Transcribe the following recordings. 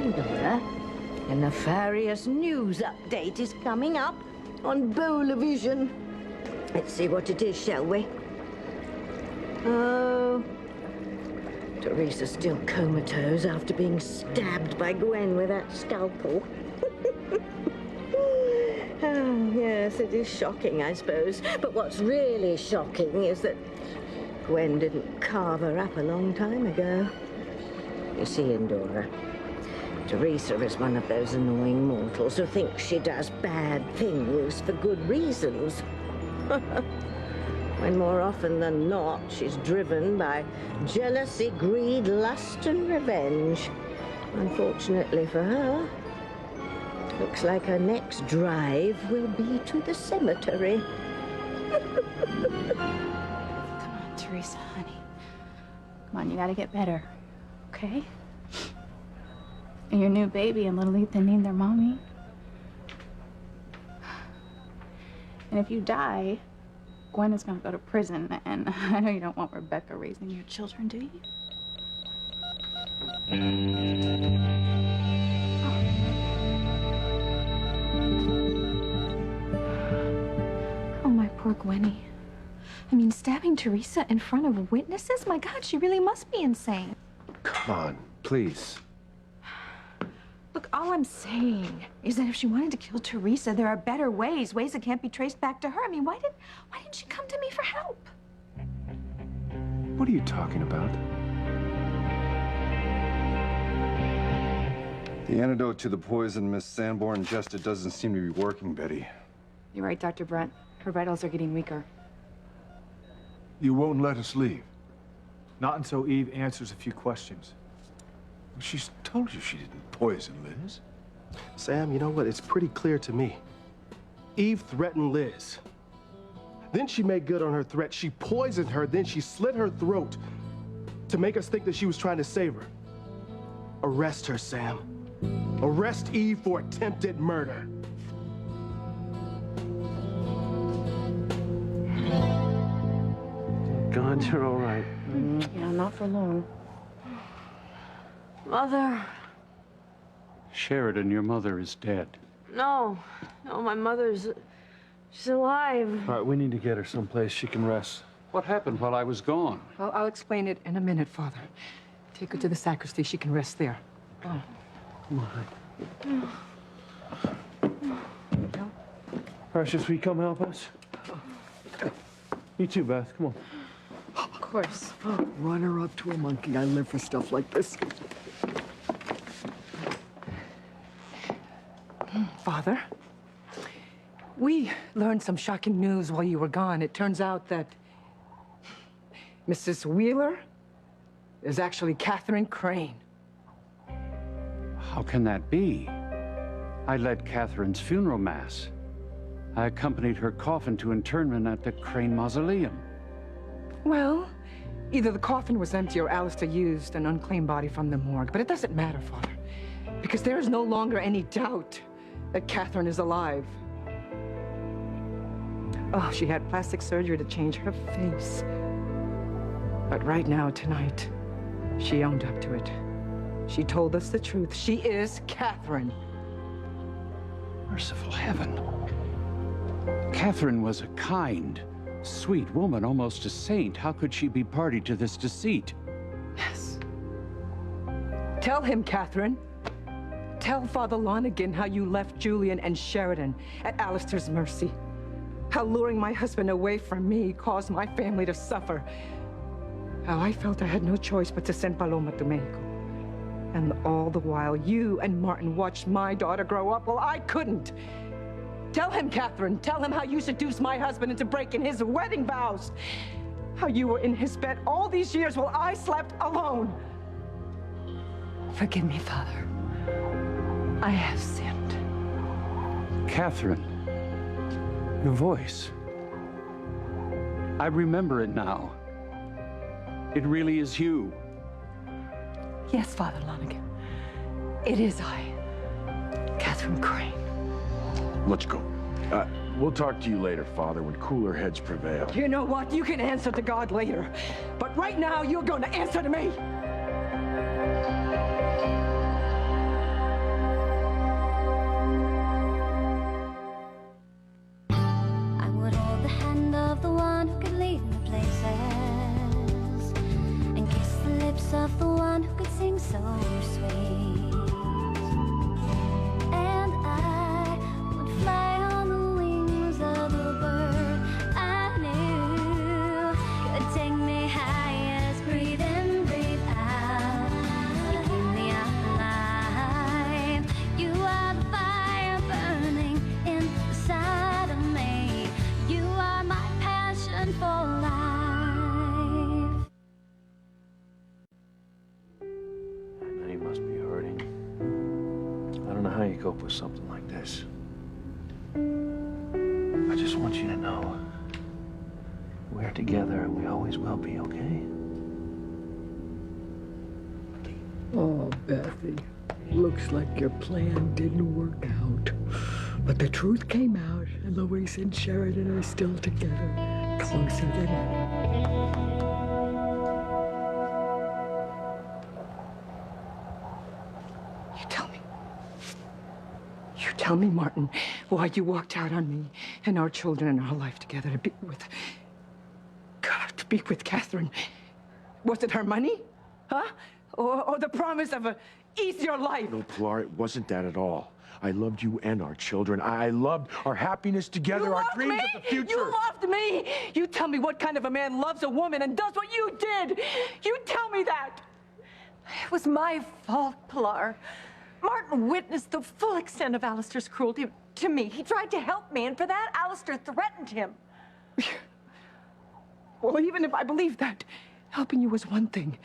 morning, Dora. A nefarious news update is coming up on Bowlavision. Let's see what it is, shall we? Oh, Teresa's still comatose after being stabbed by Gwen with that scalpel. Oh, yes, it is shocking, I suppose. But what's really shocking is that Gwen didn't carve her up a long time ago. You see, Indora, Teresa is one of those annoying mortals who thinks she does bad things for good reasons. When more often than not, she's driven by jealousy, greed, lust, and revenge. Unfortunately for her, looks like her next drive will be to the cemetery. Come on, Teresa, honey. Come on, you gotta get better, okay? And your new baby and little Ethan need their mommy. And if you die, Gwen is gonna go to prison, and I know you don't want Rebecca raising your children, do you? Oh, my poor Gwenny. I mean, stabbing Teresa in front of witnesses? My God, she really must be insane. Come on, please. Look, all I'm saying is that if she wanted to kill Teresa, there are better ways that can't be traced back to her. I mean, why didn't she come to me for help? What are you talking about? The antidote to the poison Miss Sanborn ingested doesn't seem to be working, Betty. You're right, Dr. Brent. Her vitals are getting weaker. You won't let us leave. Not until Eve answers a few questions. She's told you she didn't poison Liz. Sam, you know what? It's pretty clear to me. Eve threatened Liz. Then she made good on her threat. She poisoned her, then she slit her throat to make us think that she was trying to save her. Arrest her, Sam. Arrest Eve for attempted murder. God, you're all right. Yeah, not for long. Mother. Sheridan, your mother is dead. No, my mother's... she's alive. All right, we need to get her someplace she can rest. What happened while I was gone? Well, I'll explain it in a minute, Father. Take her to the sacristy. She can rest there. Oh. Come on. Precious, will you come help us? You too, Beth. Come on. Of course. Run her up to a monkey. I live for stuff like this. Father, we learned some shocking news while you were gone. It turns out that Mrs. Wheeler is actually Catherine Crane. How can that be? I led Catherine's funeral mass. I accompanied her coffin to internment at the Crane Mausoleum. Well, either the coffin was empty or Alistair used an unclaimed body from the morgue. But it doesn't matter, Father, because there is no longer any doubt that Catherine is alive. Oh, she had plastic surgery to change her face. But right now, tonight, she owned up to it. She told us the truth. She is Catherine. Merciful heaven. Catherine was a kind, sweet woman, almost a saint. How could she be party to this deceit? Yes. Tell him, Catherine. Tell Father Lonigan how you left Julian and Sheridan at Alistair's mercy. How luring my husband away from me caused my family to suffer. How I felt I had no choice but to send Paloma to Mexico. And all the while, you and Martin watched my daughter grow up. Well, I couldn't. Tell him, Catherine. Tell him how you seduced my husband into breaking his wedding vows. How you were in his bed all these years while I slept alone. Forgive me, Father. I have sinned. Catherine, your voice. I remember it now. It really is you. Yes, Father Lonigan. It is I, Catherine Crane. Let's go. We'll talk to you later, Father, when cooler heads prevail. You know what? You can answer to God later. But right now, you're going to answer to me. voice of the one who could sing so sweet. And I would fly on the wings of a bird I knew could take me highest. Breathe in, breathe out, you keep me alive. You are the fire burning inside of me. You are my passion for life. He must be hurting. I don't know how you cope with something like this. I just want you to know we're together and we always will be, okay? Oh, Bethy, looks like your plan didn't work out. But the truth came out, and Louise and Sheridan are still together, closer than ever. You tell me, Martin, why you walked out on me and our children and our life together to be with... God, to be with Catherine. Was it her money? Huh? Or the promise of an easier life? No, Pilar, it wasn't that at all. I loved you and our children. I loved our happiness together, our dreams of the future. You loved me! You tell me what kind of a man loves a woman and does what you did! You tell me that! It was my fault, Pilar. Martin witnessed the full extent of Alistair's cruelty to me. He tried to help me, and for that, Alistair threatened him. Well, even if I believe that, helping you was one thing.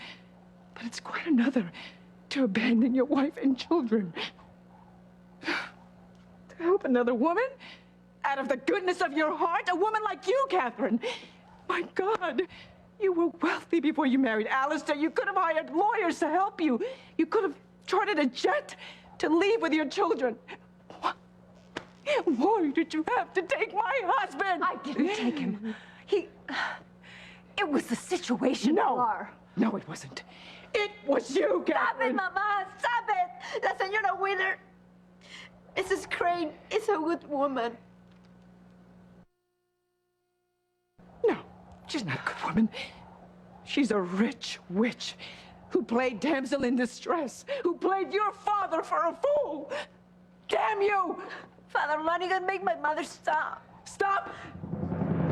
But it's quite another to abandon your wife and children. To help another woman? Out of the goodness of your heart? A woman like you, Catherine. My God. You were wealthy before you married Alistair. You could have hired lawyers to help you. You could have chartered a jet to leave with your children. Why did you have to take my husband? I didn't take him. It was the situation, Pilar. No, it wasn't. It was you, Catherine. Stop it, Mama! Stop it! La Señora Wheeler, Mrs. Crane is a good woman. No, she's not a good woman. She's a rich witch who played damsel in distress, who played your father for a fool. Damn you! Father Lanigan, make my mother stop. Stop!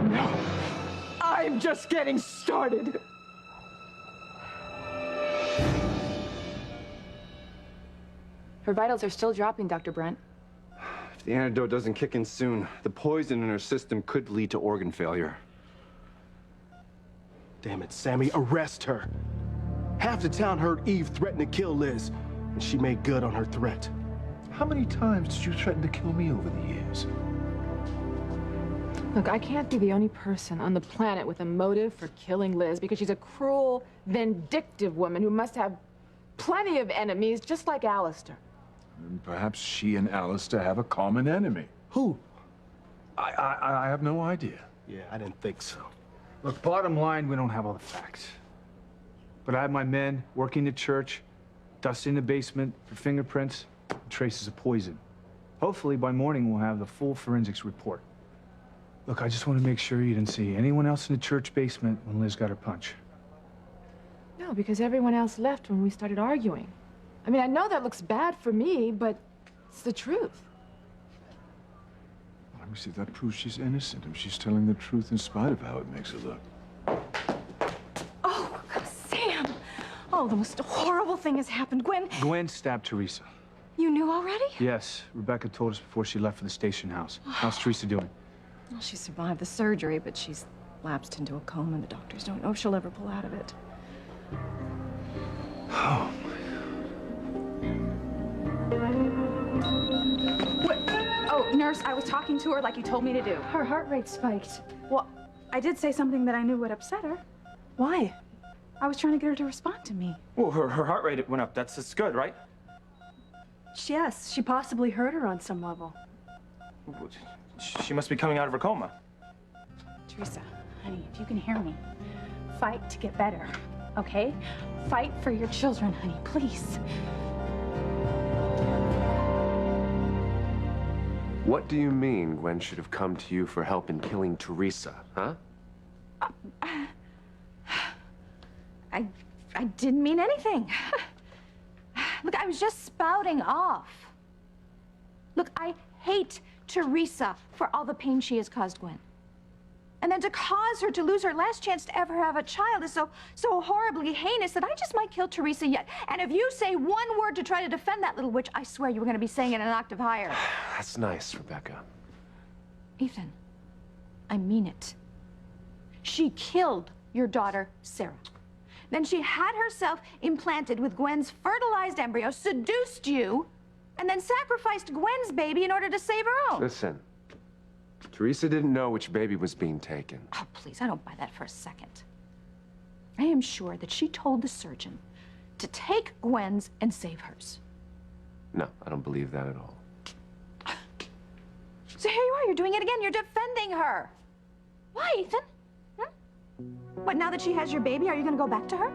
No, I'm just getting started. Her vitals are still dropping, Dr. Brent. If the antidote doesn't kick in soon, the poison in her system could lead to organ failure. Damn it, Sammy, arrest her. Half the town heard Eve threaten to kill Liz, and she made good on her threat. How many times did you threaten to kill me over the years? Look, I can't be the only person on the planet with a motive for killing Liz because she's a cruel, vindictive woman who must have plenty of enemies, just like Alistair. And perhaps she and Alistair have a common enemy. Who? I have no idea. Yeah, I didn't think so. Look, bottom line, we don't have all the facts. But I have my men working the church, dusting the basement for fingerprints, and traces of poison. Hopefully, by morning, we'll have the full forensics report. Look, I just want to make sure you didn't see anyone else in the church basement when Liz got her punch. No, because everyone else left when we started arguing. I mean, I know that looks bad for me, but it's the truth. Let me see if that proves she's innocent, if she's telling the truth in spite of how it makes her look. Oh, Sam! Oh, the most horrible thing has happened. Gwen stabbed Teresa. You knew already? Yes, Rebecca told us before she left for the station house. How's Teresa doing? Well, she survived the surgery, but she's lapsed into a coma, and the doctors don't know if she'll ever pull out of it. Oh. What? Oh, nurse, I was talking to her like you told me to do. Her heart rate spiked. Well, I did say something that I knew would upset her. Why? I was trying to get her to respond to me. Well, her heart rate went up. That's good, right? Yes, she possibly hurt her on some level. She must be coming out of her coma. Teresa, honey, if you can hear me, fight to get better, okay? Fight for your children, honey, please. What do you mean Gwen should have come to you for help in killing Teresa, huh? I I didn't mean anything. Look, I was just spouting off. Look, I hate Teresa for all the pain she has caused Gwen. And then to cause her to lose her last chance to ever have a child is so horribly heinous that I just might kill Teresa yet. And if you say one word to try to defend that little witch, I swear you were going to be saying it an octave higher. That's nice, Rebecca. Ethan, I mean it. She killed your daughter, Sarah. Then she had herself implanted with Gwen's fertilized embryo, seduced you, and then sacrificed Gwen's baby in order to save her own. Listen, Teresa didn't know which baby was being taken. Oh, please, I don't buy that for a second. I am sure that she told the surgeon to take Gwen's and save hers. No, I don't believe that at all. So here you are, you're doing it again. You're defending her. Why, Ethan? What, now that she has your baby, are you going to go back to her?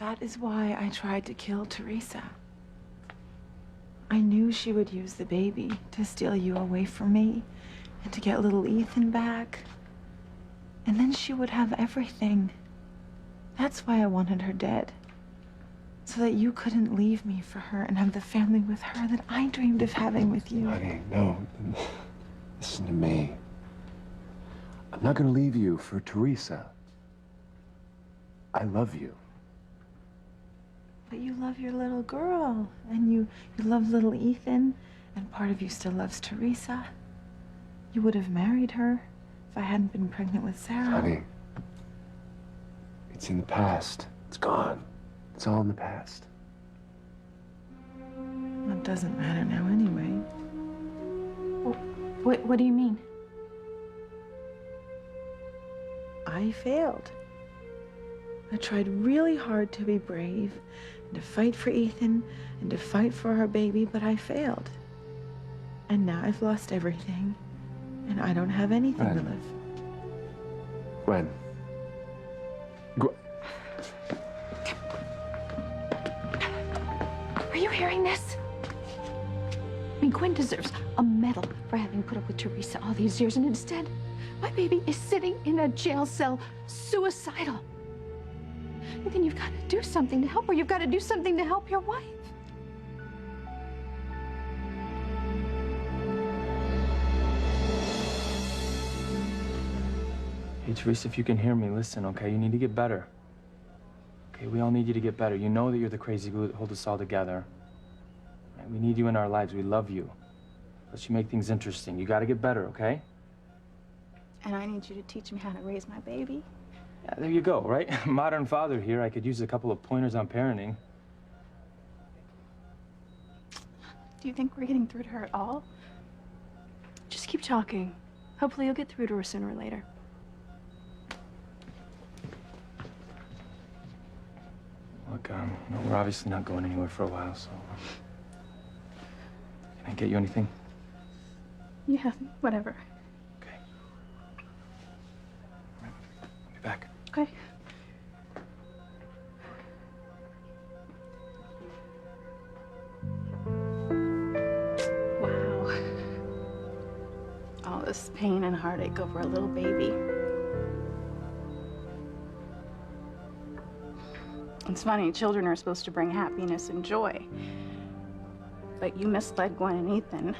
That is why I tried to kill Teresa. I knew she would use the baby to steal you away from me and to get little Ethan back. And then she would have everything. That's why I wanted her dead. So that you couldn't leave me for her and have the family with her that I dreamed of having with you. Honey, no. Listen to me. I'm not gonna leave you for Teresa. I love you. But you love your little girl, and you love little Ethan, and part of you still loves Teresa. You would have married her if I hadn't been pregnant with Sarah. Honey, it's in the past. It's gone. It's all in the past. It doesn't matter now anyway. What do you mean? I failed. I tried really hard to be brave, and to fight for Ethan, and to fight for our baby, but I failed. And now I've lost everything, and I don't have anything to live. Gwen. Are you hearing this? I mean, Gwen deserves a medal for having put up with Teresa all these years, and instead, my baby is sitting in a jail cell, suicidal. Ethan, you've got to do something to help her. You've got to do something to help your wife. Hey, Teresa, if you can hear me, listen, okay? You need to get better. Okay, we all need you to get better. You know that you're the crazy glue that holds us all together. Right? We need you in our lives. We love you. Let's you make things interesting. You got to get better, okay? And I need you to teach me how to raise my baby. Yeah, there you go, right? Modern father here. I could use a couple of pointers on parenting. Do you think we're getting through to her at all? Just keep talking. Hopefully you'll get through to her sooner or later. Look, you know, we're obviously not going anywhere for a while, so... Can I get you anything? Yeah, whatever. I'll be back. Okay. Wow. All this pain and heartache over a little baby. It's funny, children are supposed to bring happiness and joy. But you misled Gwen and Ethan,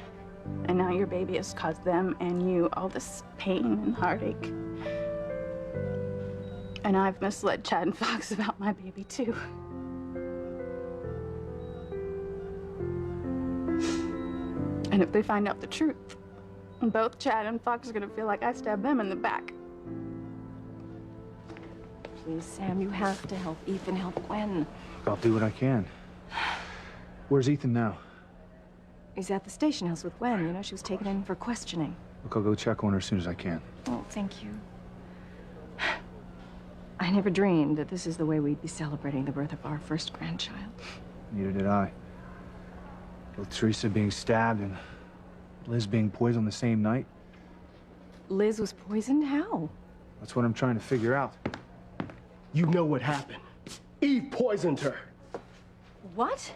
and now your baby has caused them and you all this pain and heartache. And I've misled Chad and Fox about my baby, too. And if they find out the truth, both Chad and Fox are gonna feel like I stabbed them in the back. Please, Sam, you have to help Ethan help Gwen. I'll do what I can. Where's Ethan now? He's at the station house with Gwen. You know, she was taken in for questioning. Look, I'll go check on her as soon as I can. Oh, thank you. I never dreamed that this is the way we'd be celebrating the birth of our first grandchild. Neither did I. Both Teresa being stabbed and Liz being poisoned the same night. Liz was poisoned? How? That's what I'm trying to figure out. You know what happened. Eve poisoned her. What?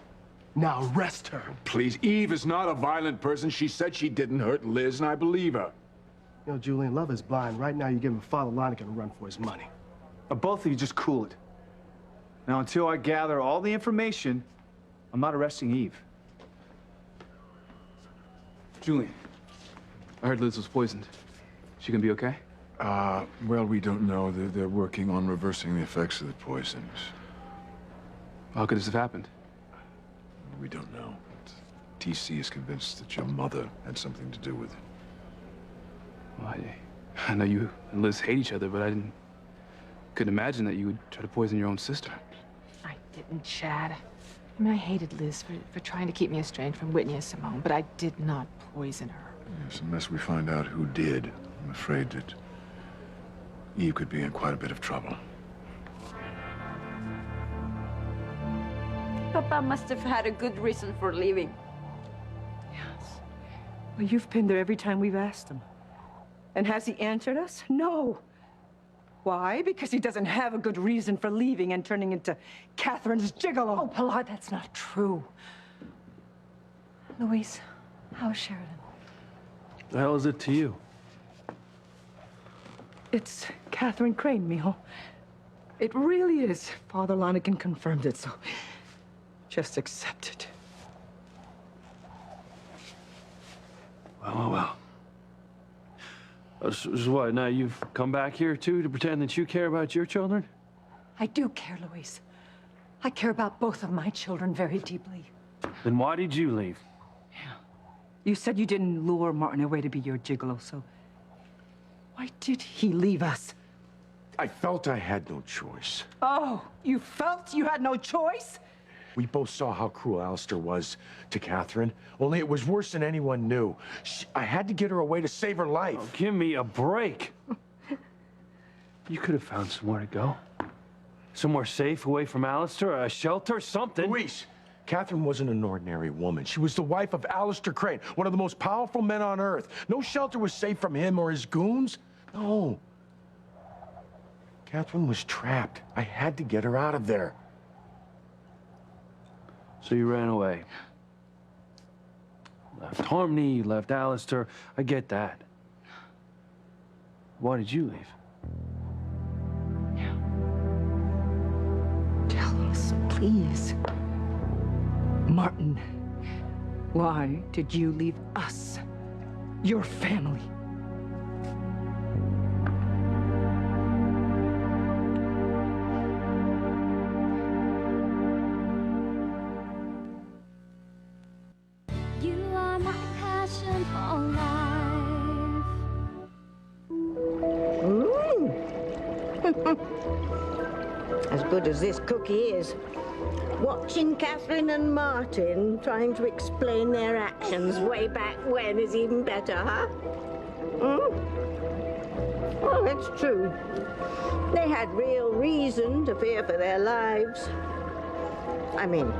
Now arrest her. Please, Eve is not a violent person. She said she didn't hurt Liz, and I believe her. You know, Julian, love is blind. Right now, you're giving Father Lonigan a run for his money. Now, both of you just cool it. Now, until I gather all the information, I'm not arresting Eve. Julian, I heard Liz was poisoned. She gonna be okay? Well, we don't know. They're working on reversing the effects of the poisons. How could this have happened? We don't know. But TC is convinced that your mother had something to do with it. Well, I know you and Liz hate each other, but couldn't imagine that you would try to poison your own sister. I didn't, Chad. I mean, I hated Liz for trying to keep me estranged from Whitney and Simone, but I did not poison her. Yes, unless we find out who did, I'm afraid that Eve could be in quite a bit of trouble. Papa must have had a good reason for leaving. Well, you've been there every time we've asked him. And has he answered us? No. Why? Because he doesn't have a good reason for leaving and turning into Catherine's gigolo. Oh, Pilar, that's not true. Louise, how's Sheridan? The hell is it to you? It's Catherine Crane, mijo. It really is. Father Lonigan confirmed it, so just accept it. Well. So what, now you've come back here, too, to pretend that you care about your children? I do care, Louise. I care about both of my children very deeply. Then why did you leave? You said you didn't lure Martin away to be your gigolo, so why did he leave us? I felt I had no choice. Oh, you felt you had no choice? We both saw how cruel Alistair was to Catherine, only it was worse than anyone knew. I had to get her away to save her life. Oh, give me a break. You could have found somewhere to go. Somewhere safe, away from Alistair, a shelter, something. Louise, Catherine wasn't an ordinary woman. She was the wife of Alistair Crane, one of the most powerful men on Earth. No shelter was safe from him or his goons. No. Catherine was trapped. I had to get her out of there. So you ran away. Left Harmony, you left Alistair. I get that. Why did you leave? Tell us, please. Martin, why did you leave us, your family? You are my passion for life. As good as this cookie is, watching Catherine and Martin trying to explain their actions way back when is even better, huh? Oh, it's true. They had real reason to fear for their lives. I mean,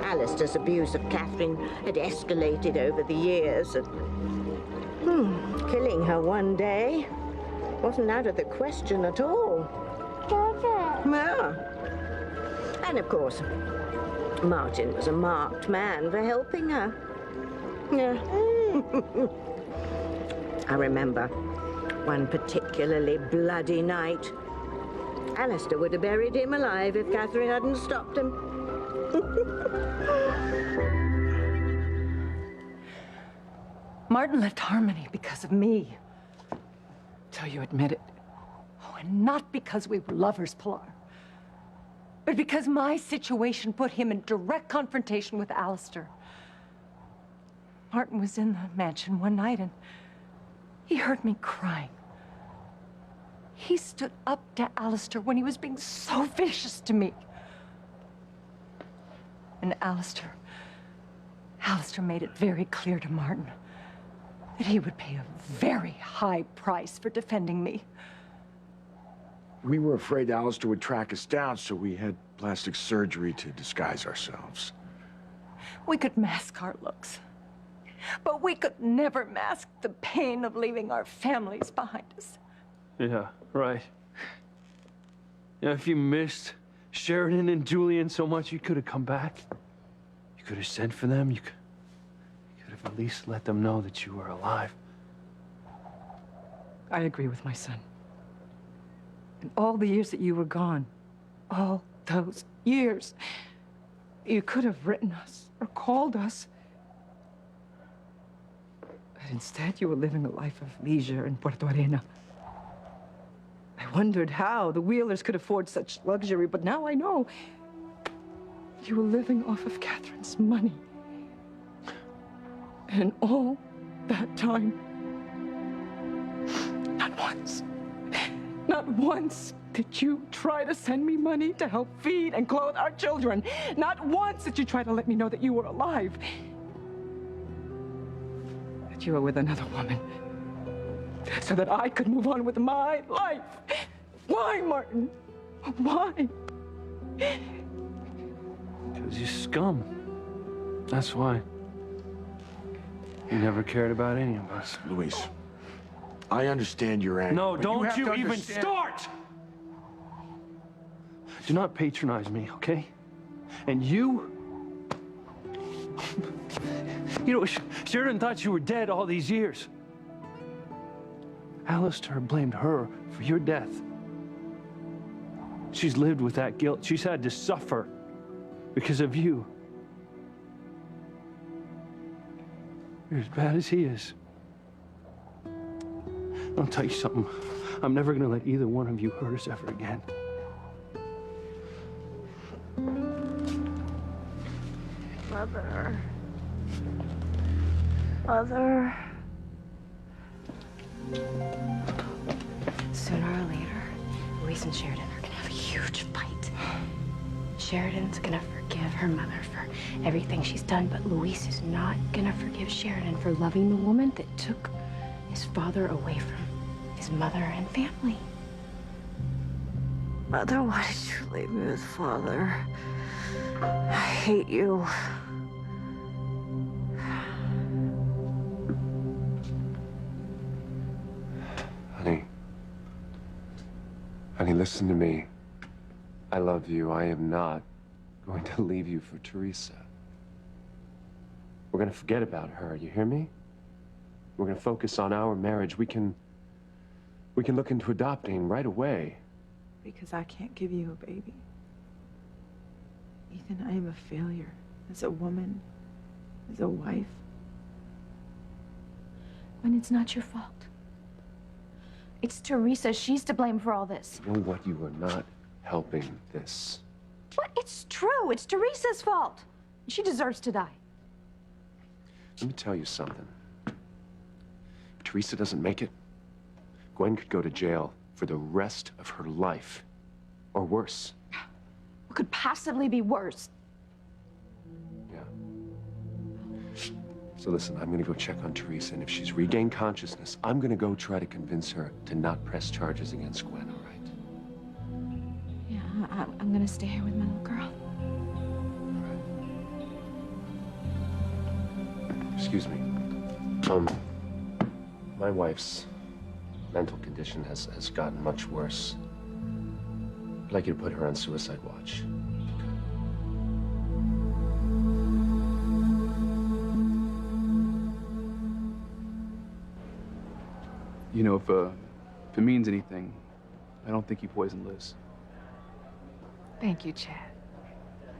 Alistair's abuse of Catherine had escalated over the years, and killing her one day wasn't out of the question at all. Yeah. And of course, Martin was a marked man for helping her. Yeah. I remember one particularly bloody night. Alistair would have buried him alive if Catherine hadn't stopped him. Martin left Harmony because of me. So you admit it. Oh, and not because we were lovers, Pilar. But because my situation put him in direct confrontation with Alistair. Martin was in the mansion one night and he heard me crying. He stood up to Alistair when he was being so vicious to me. And Alistair made it very clear to Martin that he would pay a very high price for defending me. We were afraid Alistair would track us down, so we had plastic surgery to disguise ourselves. We could mask our looks, but we could never mask the pain of leaving our families behind us. Yeah, right. Yeah, if you missed Sheridan and Julian so much, you could have come back. You You could have sent for them. You could have at least let them know that you were alive. I agree with my son. In all the years that you were gone, all those years, you could have written us or called us. But instead, you were living a life of leisure in Puerto Arena. I wondered how the Wheelers could afford such luxury, but now I know. You were living off of Catherine's money. And in all that time, not once did you try to send me money to help feed and clothe our children. Not once did you try to let me know that you were alive. That you were with another woman. So that I could move on with my life. Why, Martin? Why? Because you're scum. That's why. You never cared about any of us. Luis, I understand your anger. No, but don't you have to even understand- start! Do not patronize me, okay? And you... You know, Sheridan thought you were dead all these years. Alistair blamed her for your death. She's lived with that guilt. She's had to suffer because of you. You're as bad as he is. I'll tell you something. I'm never gonna let either one of you hurt us ever again. Mother. Mother. Sooner or later, Luis and Sheridan are gonna have a huge fight. Sheridan's gonna forgive her mother for everything she's done, but Luis is not gonna forgive Sheridan for loving the woman that took his father away from his mother and family. Mother, why did you leave me with Father? I hate you. Honey, listen to me. I love you. I am not going to leave you for Teresa. We're gonna forget about her, you hear me? We're gonna focus on our marriage. We can look into adopting right away. Because I can't give you a baby. Ethan, I am a failure as a woman, as a wife. When it's not your fault. It's Teresa. She's to blame for all this. You know what? You are not helping this. But it's true. It's Teresa's fault. She deserves to die. Let me tell you something. If Teresa doesn't make it, Gwen could go to jail for the rest of her life. Or worse. What could possibly be worse? So listen, I'm gonna go check on Teresa, and if she's regained consciousness, I'm gonna go try to convince her to not press charges against Gwen, all right? Yeah, I'm gonna stay here with my little girl. Excuse me. My wife's mental condition has gotten much worse. I'd like you to put her on suicide watch. You know, if it means anything, I don't think you poisoned Liz. Thank you, Chad.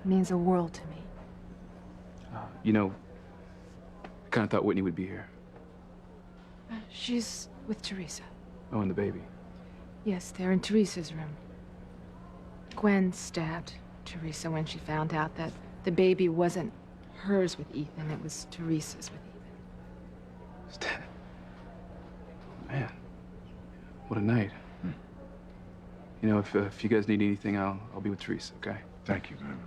It means a world to me. You know, I kind of thought Whitney would be here. She's with Teresa. Oh, and the baby. Yes, they're in Teresa's room. Gwen stabbed Teresa when she found out that the baby wasn't hers with Ethan, it was Teresa's with Ethan. Man, what a night. You know, if you guys need anything, I'll be with Teresa, okay? Thank you, man.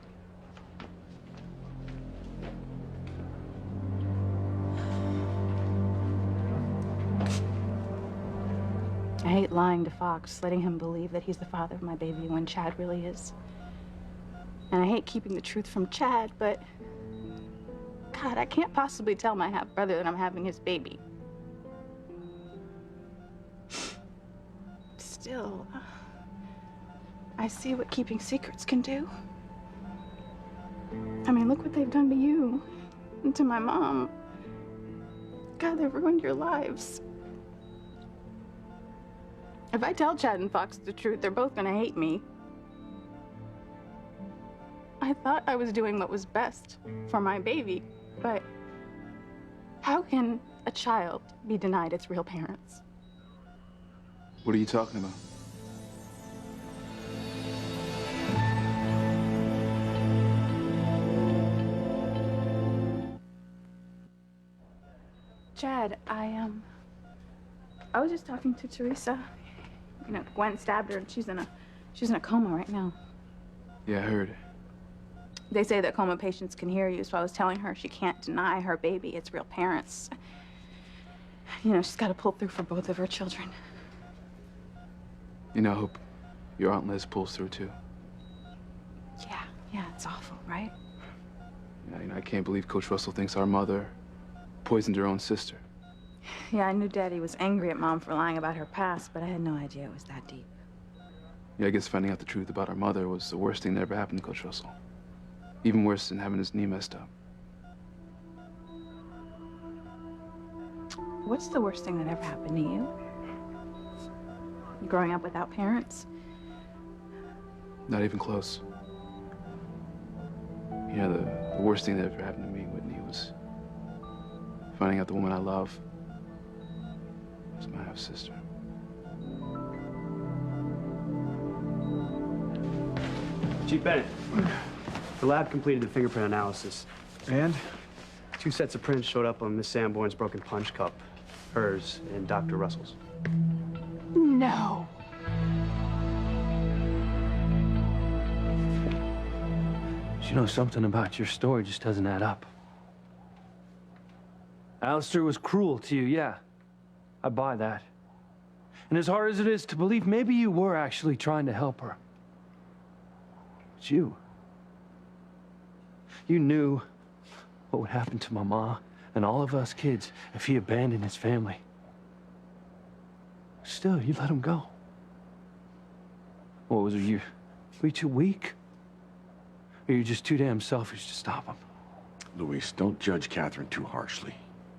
I hate lying to Fox, letting him believe that he's the father of my baby when Chad really is. And I hate keeping the truth from Chad, but God, I can't possibly tell my half-brother that I'm having his baby. Still, I see what keeping secrets can do. I mean, look what they've done to you and to my mom. God, they've ruined your lives. If I tell Chad and Fox the truth, they're both gonna hate me. I thought I was doing what was best for my baby, but how can a child be denied its real parents? What are you talking about? Chad, I was just talking to Teresa. You know, Gwen stabbed her and she's in a coma right now. Yeah, I heard. They say that coma patients can hear you, so I was telling her she can't deny her baby its real parents. You know, she's got to pull through for both of her children. You know, I hope your Aunt Liz pulls through too. Yeah, it's awful, right? Yeah, you know, I can't believe Coach Russell thinks our mother poisoned her own sister. Yeah, I knew Daddy was angry at Mom for lying about her past, but I had no idea it was that deep. Yeah, I guess finding out the truth about our mother was the worst thing that ever happened to Coach Russell. Even worse than having his knee messed up. What's the worst thing that ever happened to you? Growing up without parents? Not even close. You know, the worst thing that ever happened to me, Whitney, was finding out the woman I love was my half-sister. Chief Bennett, the lab completed the fingerprint analysis. And? 2 sets of prints showed up on Miss Sanborn's broken punch cup, hers and Dr. Russell's. No. You know, something about your story just doesn't add up. Alistair was cruel to you, yeah. I buy that. And as hard as it is to believe, maybe you were actually trying to help her. But you knew what would happen to Mama and all of us kids if he abandoned his family. Still, you let him go. What was it, were you too weak? Or you're just too damn selfish to stop him? Luis, don't judge Catherine too harshly.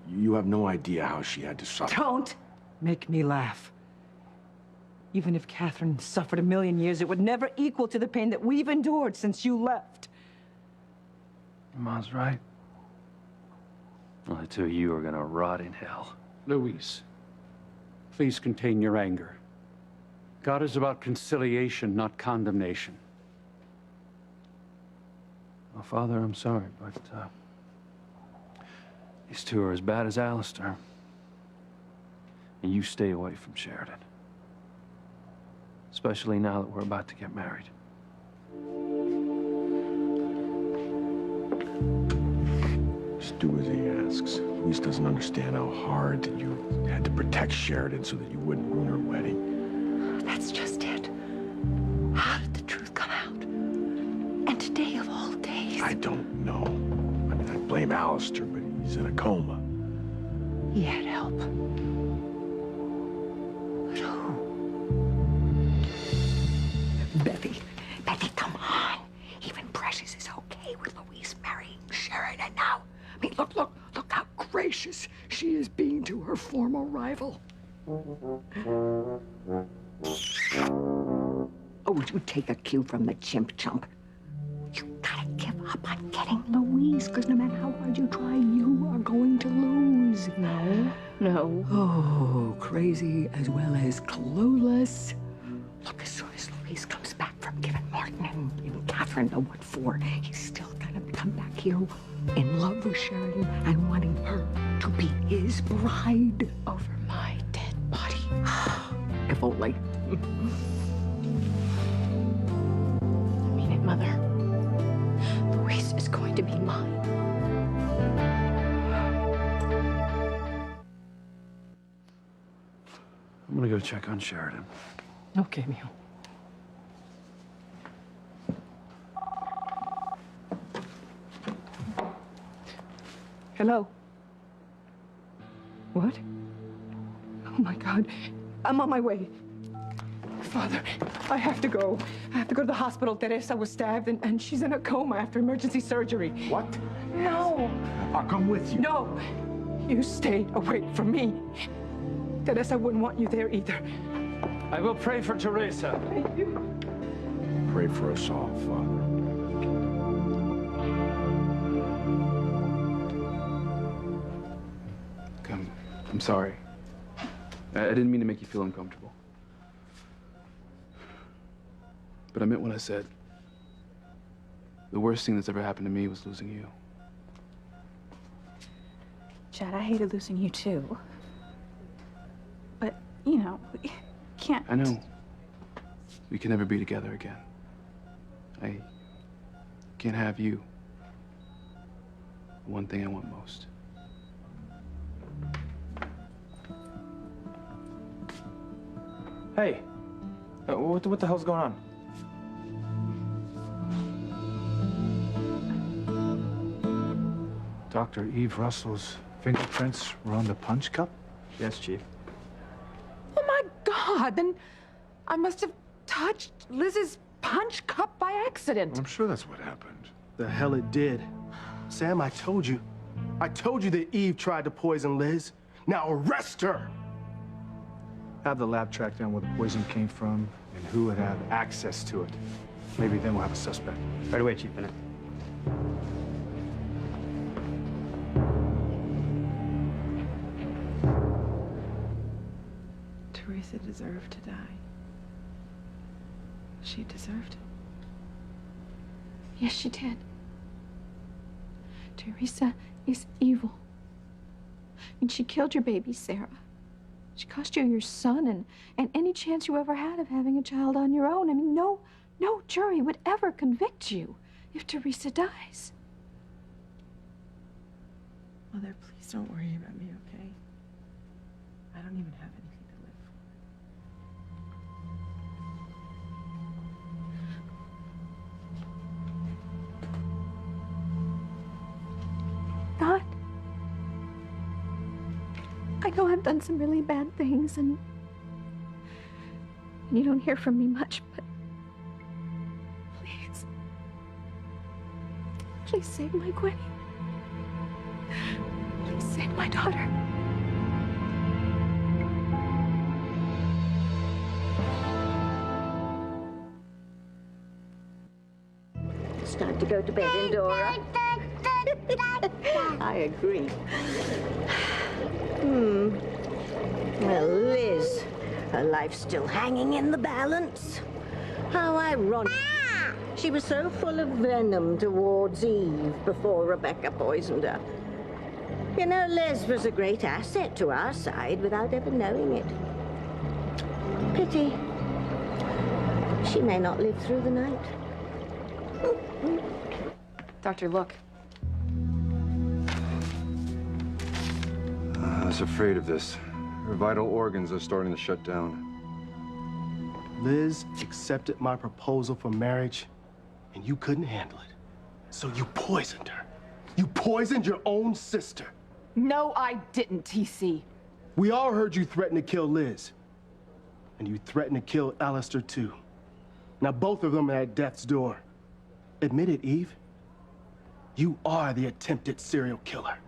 You have no idea how she had to suffer. Don't make me laugh. Even if Catherine suffered 1,000,000 years, it would never equal to the pain that we've endured since you left. Your mom's right. Well, the two of you are gonna rot in hell. Luis, please contain your anger. God is about conciliation, not condemnation. Well, Father, I'm sorry, but these two are as bad as Alistair. And you stay away from Sheridan. Especially now that we're about to get married. Just do as he asks. Luis doesn't understand how hard that you had to protect Sheridan so that you wouldn't ruin her wedding. That's just it. How did the truth come out? And today of all days... I don't know. I mean, I blame Alistair, but he's in a coma. He had help. But who? Betty, come on. Even Precious is okay with Louise marrying Sheridan now. I mean, look how gracious she is being to her former rival. Oh, would you take a cue from the chimp chump? You gotta give up on getting Louise, because no matter how hard you try, you are going to lose. No. Oh, crazy as well as clueless. Look, as soon as Louise comes back from giving Martin and Catherine the what for, he's still gonna come back here in love with Sheridan and wanting her to be his bride over my dead body. If only. I mean it, Mother. Louise is going to be mine. I'm gonna go check on Sheridan. Okay, mijo. Hello? What? Oh, my God. I'm on my way. Father, I have to go. I have to go to the hospital. Teresa was stabbed and she's in a coma after emergency surgery. What? No. I'll come with you. No. You stay away from me. Teresa wouldn't want you there either. I will pray for Teresa. Thank you. Pray for us all, Father. I'm sorry. I didn't mean to make you feel uncomfortable. But I meant what I said. The worst thing that's ever happened to me was losing you. Chad, I hated losing you too. But, you know, we can't. I know. We can never be together again. I can't have you. The one thing I want most. Hey, what the hell's going on? Dr. Eve Russell's fingerprints were on the punch cup? Yes, Chief. Oh my God, then I must have touched Liz's punch cup by accident. I'm sure that's what happened. The hell it did. Sam, I told you. I told you that Eve tried to poison Liz. Now arrest her! Have the lab track down where the poison came from and who would have access to it. Maybe then we'll have a suspect. Right away, Chief Bennett. Teresa deserved to die. She deserved it. Yes, she did. Teresa is evil. And she killed your baby, Sarah. She cost you your son and any chance you ever had of having a child on your own. I mean, no jury would ever convict you if Teresa dies. Mother, please don't worry about me, okay? I don't even have anything to live for. Not. I know I've done some really bad things, and you don't hear from me much, but please save my Gwenny. Please save my daughter. It's time to go to bed, Endora. I agree. Well, Liz, her life's still hanging in the balance. How ironic. She was so full of venom towards Eve before Rebecca poisoned her. You know, Liz was a great asset to our side without ever knowing it. Pity. She may not live through the night. Doctor, look. I was afraid of this. Her vital organs are starting to shut down. Liz accepted my proposal for marriage, and you couldn't handle it. So you poisoned her. You poisoned your own sister. No, I didn't, TC. We all heard you threaten to kill Liz. And you threatened to kill Alistair, too. Now, both of them are at death's door. Admit it, Eve. You are the attempted serial killer.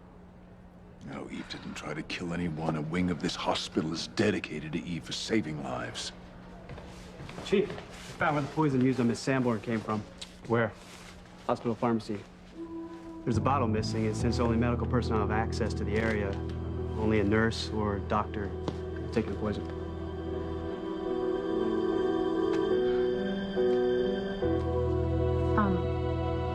No, Eve didn't try to kill anyone. A wing of this hospital is dedicated to Eve for saving lives. Chief, found where the poison used on Miss Sanborn came from. Where? Hospital pharmacy. There's a bottle missing, and since only medical personnel have access to the area, only a nurse or a doctor could have taken the poison.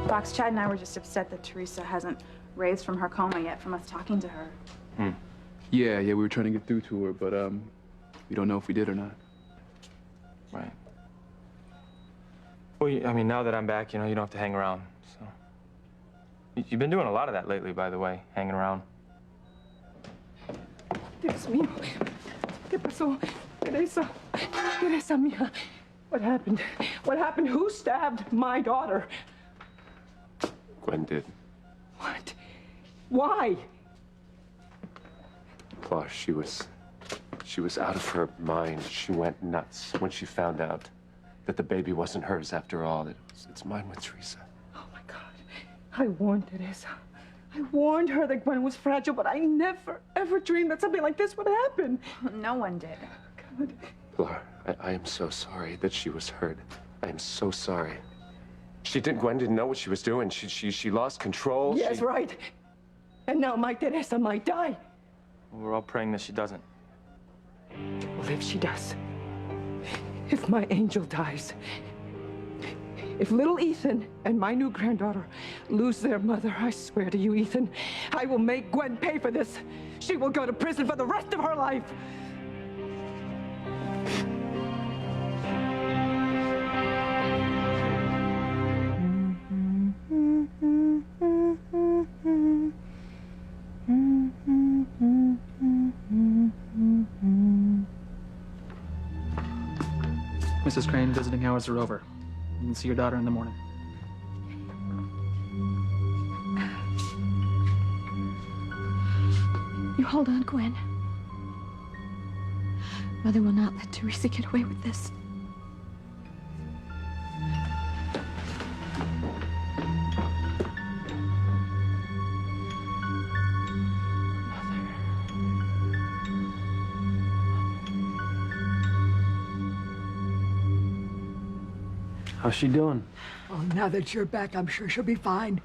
Fox, Chad and I were just upset that Teresa hasn't raised from her coma yet from us talking to her. Yeah, we were trying to get through to her, but we don't know if we did or not. Right. Well, I mean, now that I'm back, you know, you don't have to hang around, so. You've been doing a lot of that lately, by the way, hanging around. Dios mío. ¿Qué pasó? Teresa. Teresa mía. What happened? What happened? Who stabbed my daughter? Gwen did. What? Why? Plus, she was She was out of her mind. She went nuts when she found out that the baby wasn't hers after all. It's mine with Teresa. Oh my God. I warned Teresa. I warned her that Gwen was fragile, but I never, ever dreamed that something like this would happen. No one did. God. Pilar, I am so sorry that she was hurt. I am so sorry. Gwen didn't know what she was doing. She lost control. Yes, right. And now my Teresa might die. We're all praying that she doesn't. Well, if she does, if my angel dies, if little Ethan and my new granddaughter lose their mother, I swear to you, Ethan, I will make Gwen pay for this. She will go to prison for the rest of her life. Mrs. Crane, visiting hours are over. You can see your daughter in the morning. You hold on, Gwen. Mother will not let Teresa get away with this. How's she doing? Oh, now that you're back, I'm sure she'll be fine.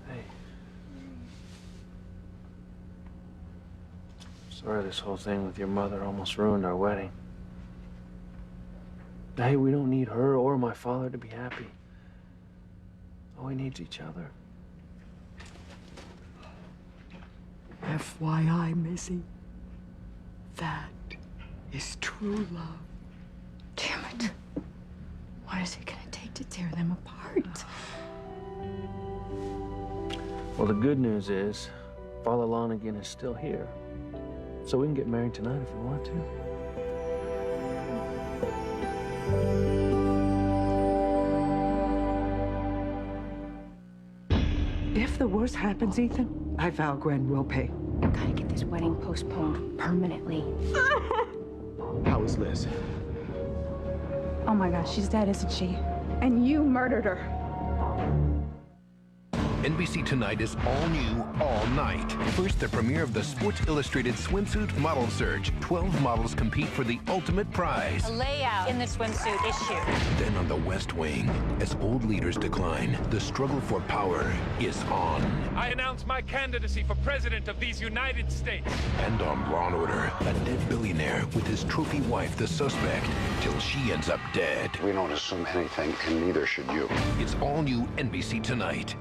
Hey. Sorry this whole thing with your mother almost ruined our wedding. Hey, we don't need her or my father to be happy. All we need is each other. FYI, Missy. That is true love. Damn it. What is it gonna take to tear them apart? Well, the good news is, Father Lonigan is still here. So we can get married tonight if we want to. If the worst happens, Ethan, I vow Gwen will pay. Gotta get this wedding postponed permanently. How is Liz? Oh my gosh, she's dead, isn't she? And you murdered her. NBC Tonight is all new, all night. First, the premiere of the Sports Illustrated Swimsuit Model Search. 12 models compete for the ultimate prize. A layout in the swimsuit issue. Then on the West Wing, as old leaders decline, the struggle for power is on. I announce my candidacy for president of these United States. And on Law & Order, a dead billionaire with his trophy wife the suspect, till she ends up dead. We don't assume anything, and neither should you. It's all new NBC Tonight.